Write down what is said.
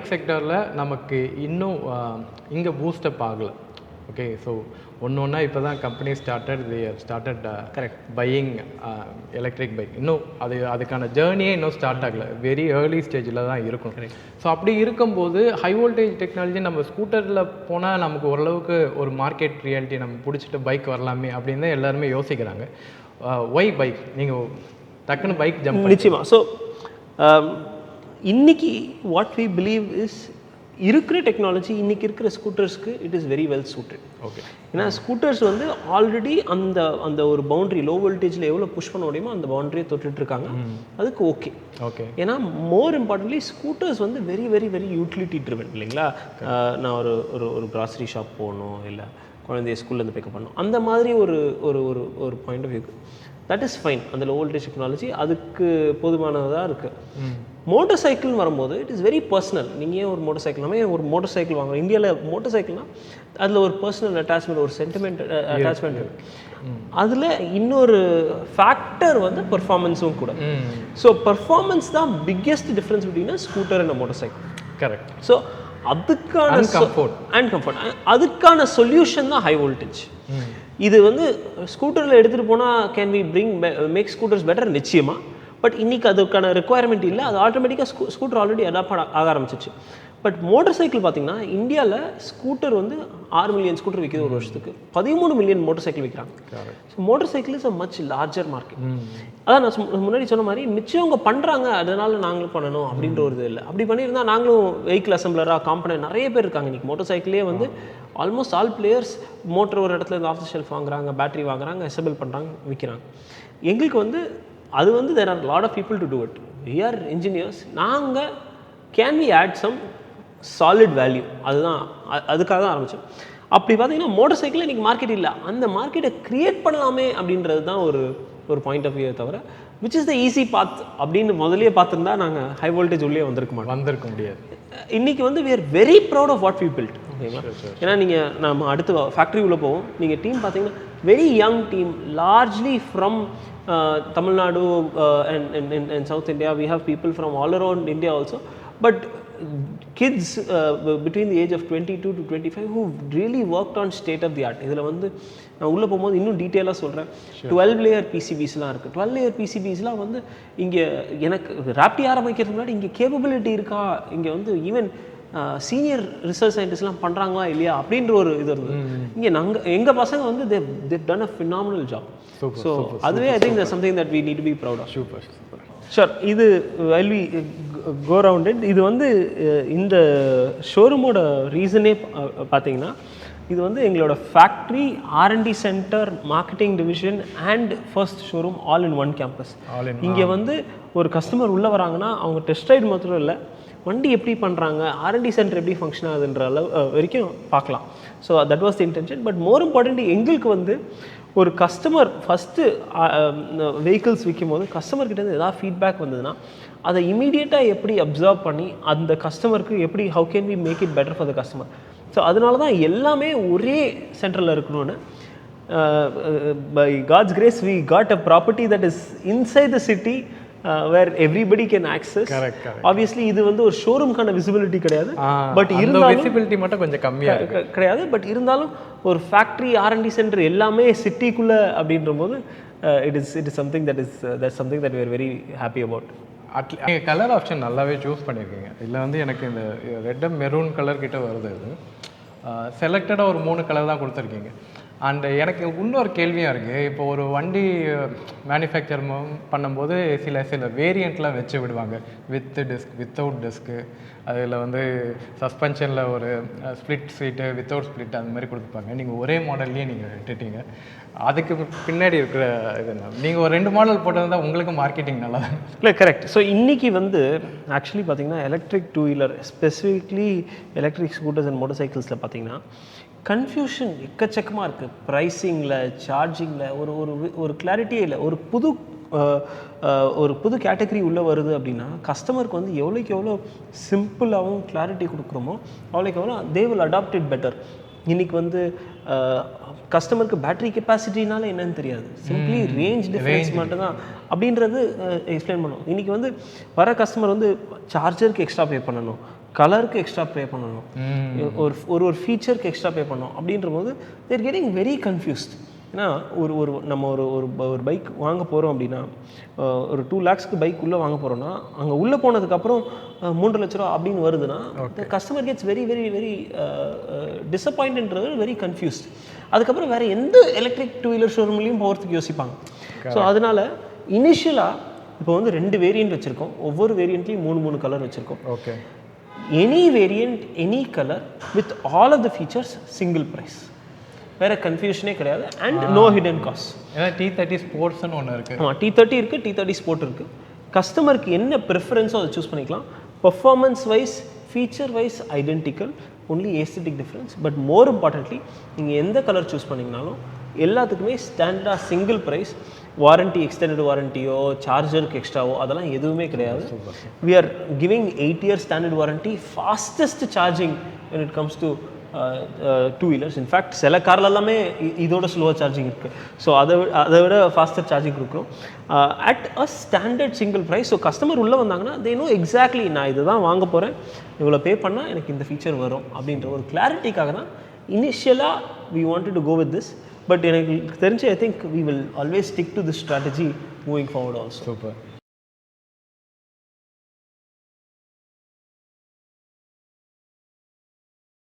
Bike செக்டரில் நமக்கு இன்னும் இங்கே பூஸ்டப் ஆகலை. ஓகே, ஸோ ஒன்றா இப்போ தான் company started correct buying electric bike. இன்னும் அதுக்கான ஜேர்னியே இன்னும் ஸ்டார்ட் ஆகலை, வெரி ஏர்லி ஸ்டேஜில் தான் இருக்கும். ஸோ அப்படி இருக்கும்போது ஹை வோல்டேஜ் டெக்னாலஜி நம்ம ஸ்கூட்டரில் போனால் நமக்கு ஓரளவுக்கு ஒரு மார்க்கெட் ரியாலிட்டி நம்ம பிடிச்சிட்டு பைக் வரலாமே அப்படின்னு தான் எல்லாருமே யோசிக்கிறாங்க. Why bike? நீங்கள் டக்குன்னு பைக் ஜம்ப் நிச்சயமாக. ஸோ இன்னைக்கு வாட் வி பிலீவ் இஸ் இருக்கிற டெக்னாலஜி இன்றைக்கி இருக்கிற ஸ்கூட்டர்ஸ்க்கு it is very well suited. Okay, ஏன்னா ஸ்கூட்டர்ஸ் வந்து ஆல்ரெடி அந்த ஒரு பவுண்ட்ரி லோ வோல்டேஜில் எவ்வளோ புஷ் பண்ண முடியுமோ அந்த பவுண்ட்ரியை தொட்டுட்ருக்காங்க. அதுக்கு ஓகே. ஏன்னா மோர் இம்பார்ட்டன்ட்லி ஸ்கூட்டர்ஸ் வந்து very very very utility driven இல்லைங்களா. நான் ஒரு கிராசரி ஷாப் போகணும், இல்லை குழந்தைய ஸ்கூல்லேருந்து பிக்கப் பண்ணணும், அந்த மாதிரி ஒரு ஒரு ஒரு point of view that is fine. அந்த லோ வோல்டேஜ் டெக்னாலஜி அதுக்கு போதுமானதாக இருக்குது. மோட்டர் சைக்கிள்னு வரும்போது இட் இஸ் வெரி பர்சனல். நீங்கள் ஏன் ஒரு மோட்டர் சைக்கிள், நம்ம ஏன் ஒரு மோட்டர் சைக்கிள் வாங்குறோம்? இந்தியாவில் மோட்டர் சைக்கிள்னால் அதில் ஒரு பர்சனல் அட்டாச்மெண்ட், ஒரு சென்டிமெண்ட் அட்டாச்மெண்ட் இருக்குது. அதில் இன்னொரு ஃபேக்டர் வந்து பெர்ஃபார்மன்ஸும் கூட. ஸோ பெர்ஃபார்மன்ஸ் தான் biggest difference between scooter and motorcycle. Correct. So அதுக்கான கம்ஃபர்ட் அதுக்கான சொல்யூஷன் தான் ஹை வோல்டேஜ். இது வந்து ஸ்கூட்டரில் எடுத்துகிட்டு போனால் can we make scooters better? நிச்சயமாக. பட் இன்றைக்கி அதுக்கான ரெக்குவயர்மெண்ட் இல்லை. அது ஆட்டோமேட்டிக்காக ஸ்கூட்டர் ஆல்ரெடி அடாப்ட் ஆக ஆரம்பிச்சிச்சு. பட் மோட்டர் சைக்கிள் பார்த்தீங்கன்னா இந்தியாவில் ஸ்கூட்டர் வந்து 6 மில்லியன் ஸ்கூட்டர் விற்கிது ஒரு வருஷத்துக்கு. 13 மில்லியன் மோட்டர் சைக்கிள் விற்கிறாங்க. So motor cycle is a much larger market. அதான் நான் முன்னாடி சொன்ன மாதிரி மிச்சவங்க பண்ணுறாங்க, அதனால நாங்களும் பண்ணணும் அப்படின்ற ஒரு இது இல்லை. அப்படி பண்ணியிருந்தால் நாங்களும் வெஹிக்கிள் அசம்பிளராக காம்பனன்ட் நிறைய பேர் இருக்காங்க. இன்றைக்கி மோட்டர் சைக்கிளே வந்து ஆல்மோஸ்ட் ஆல் பிளேயர்ஸ் மோட்டர் ஒரு இடத்துல இருந்து ஆஃப் த ஷெல்ஃப் வாங்குறாங்க, பேட்டரி வாங்குறாங்க, அசம்பிள் பண்ணுறாங்க, விற்கிறாங்க. எங்களுக்கு வந்து அது வந்து there are lot of people to do it. We are engineers. நாங்கள் can we add some solid value, அதுதான் அதுக்காக தான் ஆரம்பித்தோம். அப்படி பார்த்தீங்கன்னா மோட்டர் சைக்கிளில் இன்றைக்கி மார்க்கெட் இல்லை, அந்த மார்க்கெட்டை க்ரியேட் பண்ணலாமே அப்படின்றது தான் ஒரு பாயிண்ட் ஆஃப் வியூ. தவிர விச் இஸ் த ஈஸி பாத் அப்படின்னு முதலே பார்த்துருந்தா நாங்கள் ஹை வோல்டேஜ் உள்ளே வந்திருக்க முடியாது. இன்றைக்கி வந்து we are very proud of what we built. ஓகேங்களா? ஏன்னா நீங்கள் நம்ம அடுத்து ஃபேக்ட்ரி உள்ளே போவோம். நீங்கள் டீம் பார்த்தீங்கன்னா very young team, largely from Tamil Nadu and South India. We have people from all around India also, but kids between the age of 22 to 25 who really worked on state of the art. இதில் வந்து நான் உள்ளே போகும்போது இன்னும் டீட்டெயிலாக சொல்கிறேன். 12 layer பிசிபிஸ்லாம் இருக்குது. 12 layer பிசிபிஸ்லாம் வந்து இங்கே எனக்கு ராப்டி ஆரம்பிக்கிறதுக்கு முன்னாடி இங்கே கேப்பபிலிட்டி இருக்கா, இங்கே வந்து ஈவன் சீனியர் ரிசர்ச் சயின்டிஸ்ட்லாம் பண்ணுறாங்களா இல்லையா அப்படின்ற ஒரு இது இருந்தது. இங்கே எங்கள் பசங்க வந்து they've done a phenomenal job. So அதுவே I think something that we need to be proud of. Super. Sure. இது while we go around it, இது வந்து இந்த ஷோரூமோட ரீசனே பார்த்தீங்கன்னா இது வந்து எங்களோட factory, R&D centre, marketing division and first showroom all in one campus. இங்கே வந்து ஒரு கஸ்டமர் உள்ளே வராங்கன்னா அவங்க டெஸ்ட் ரைடு மாத்திரம் இல்லை, வண்டி எப்படி பண்ணுறாங்க, R&D சென்டர் எப்படி ஃபங்க்ஷன் ஆகுதுன்ற அளவு வரைக்கும் பார்க்கலாம். So that was the intention. But more important எங்களுக்கு வந்து ஒரு கஸ்டமர் ஃபஸ்ட்டு வெஹிக்கிள்ஸ் விற்கும் போது கஸ்டமர்கிட்டேருந்து எதாவது ஃபீட்பேக் வந்ததுன்னா அதை இமீடியட்டாக எப்படி அப்சர்வ் பண்ணி அந்த கஸ்டமருக்கு எப்படி how can we make it better for the customer. So அதனால தான் எல்லாமே ஒரே சென்டரில் இருக்கணும்னு by God's grace we got a property that is inside the city where everybody can access. Correct. Obviously இது வந்து ஒரு ஷோரூம்கான விசிபிலிட்டி கிடையாது, பட் இருந்தாலும் விசிபிலிட்டி மட்டும் கொஞ்சம் கம்மியாக இருக்கு கிடையாது. பட் இருந்தாலும் ஒரு ஃபேக்ட்ரி, R&D சென்டர் எல்லாமே சிட்டிக்குள்ளே அப்படின்ற போது it is something that's something that we are very happy about. நீங்கள் கலர் ஆப்ஷன் நல்லாவே சூஸ் பண்ணியிருக்கீங்க. இதில் வந்து எனக்கு இந்த ரெட் மெரூன் கலர் கிட்ட வருது. இது செலக்டடாக ஒரு 3 கலர் தான் கொடுத்துருக்கீங்க. அண்ட் எனக்கு இன்னொரு கேள்வியாக இருக்குது. இப்போ ஒரு வண்டி மேனுஃபேக்சர் பண்ணும்போது சில வேரியண்ட்லாம் வச்சு விடுவாங்க, வித் டிஸ்க், வித்தவுட் டிஸ்க்கு, அதில் வந்து சஸ்பென்ஷனில் ஒரு ஸ்ப்ளிட் சீட்டு, வித்தவுட் ஸ்ப்ளிட், அந்த மாதிரி கொடுத்துருப்பாங்க. நீங்கள் ஒரே மாடல்லையே நீங்கள் விட்டுட்டீங்க. அதுக்கு பின்னாடி இருக்கிற இது நீங்கள் ஒரு 2 மாடல் போட்டிருந்தால் உங்களுக்கு மார்க்கெட்டிங் நல்லா தான் இல்லை. கரெக்ட். ஸோ இன்றைக்கி வந்து ஆக்சுவலி பார்த்திங்கன்னா electric 2 wheeler, specifically electric scooters and motor சைக்கிள்ஸில் பார்த்திங்கன்னா கன்ஃபியூஷன் எக்கச்சக்கமாக இருக்குது. ப்ரைஸிங்கில், சார்ஜிங்கில் ஒரு கிளாரிட்டியே இல்லை. ஒரு புது கேட்டகரி உள்ளே வருது அப்படின்னா கஸ்டமருக்கு வந்து எவ்வளோக்கு எவ்வளோ சிம்பிளாகவும் கிளாரிட்டி கொடுக்குறோமோ அவ்வளோக்கு எவ்வளோ they will adopt it better. இன்றைக்கி வந்து கஸ்டமருக்கு பேட்டரி கெப்பாசிட்டினால என்னன்னு தெரியாது, சிம்பிளி ரேஞ்ச் டிஃபரன்ஸ் மட்டும்தான் அப்படின்றது எக்ஸ்பிளைன் பண்ணுவோம். இன்றைக்கி வந்து வர கஸ்டமர் வந்து சார்ஜருக்கு எக்ஸ்ட்ரா பே பண்ணணும், கலருக்கு எக்ஸ்ட்ரா பே பண்ணணும், ஒரு ஃபீச்சருக்கு எக்ஸ்ட்ரா பே பண்ணணும் அப்படின்ற போது தேர் கெட்டிங் வெரி கன்ஃபியூஸ்ட். ஏன்னா நம்ம ஒரு பைக் வாங்க போகிறோம் அப்படின்னா, ஒரு 2 lakhsக்கு பைக் உள்ளே வாங்க போகிறோன்னா, அங்கே உள்ளே போனதுக்கப்புறம் 3 லட்ச ரூபா அப்படின்னு வருதுன்னா customer gets very very very டிசப்பாயின்ட்ன்றது வெரி கன்ஃபியூஸ்ட். அதுக்கப்புறம் வேறு எந்த எலக்ட்ரிக் 2-wheeler ஷோரூம்லேயும் போகிறதுக்கு யோசிப்பாங்க. ஸோ அதனால் இனிஷியலாக இப்போ வந்து 2 வேரியண்ட் வச்சுருக்கோம், ஒவ்வொரு வேரியண்ட்லேயும் 3 கலர் வச்சுருக்கோம். Okay, any variant any colour with all of the features single price, வேறு கன்ஃபியூஷனே கிடையாது. And no hidden cost. ஏன்னா T30 ஸ்போர்ட்ஸ்னு ஒன்று இருக்குது. ஆமாம், T30 இருக்குது, T30 ஸ்போர்ட் இருக்குது. கஸ்டமருக்கு என்ன ப்ரிஃபரன்ஸோ அதை சூஸ் பண்ணிக்கலாம். Performance wise, feature wise identical, only aesthetic difference. But more importantly நீங்கள் எந்த கலர் சூஸ் பண்ணிங்கனாலும் எல்லாத்துக்குமே ஸ்டாண்டர்டாக சிங்கிள் ப்ரைஸ். வாரண்ட்டி, எக்ஸ்டெண்டட் வாரண்ட்டியோ சார்ஜருக்கு எக்ஸ்ட்ராவோ அதெல்லாம் எதுவுமே கிடையாது. We are giving 8 years standard warranty, fastest charging when it comes to 2-wheelers. In fact சில காரில் எல்லாமே இதோட ஸ்லோவாக சார்ஜிங் இருக்குது. ஸோ அதை விட ஃபாஸ்டர் சார்ஜிங் கொடுக்குறோம் at a standard single price. So customer உள்ளே வந்தாங்கன்னா தே நோ எக்ஸாக்ட்லி நான் இது தான் வாங்க போகிறேன், இவ்வளோ பே பண்ணால் எனக்கு இந்த ஃபீச்சர் வரும் அப்படின்ற ஒரு கிளாரிட்டிக்காக தான் இனிஷியலாக we wanted to go with this. But எனக்கு தெரிஞ்சு I think we will always stick to this strategy moving forward also. Super.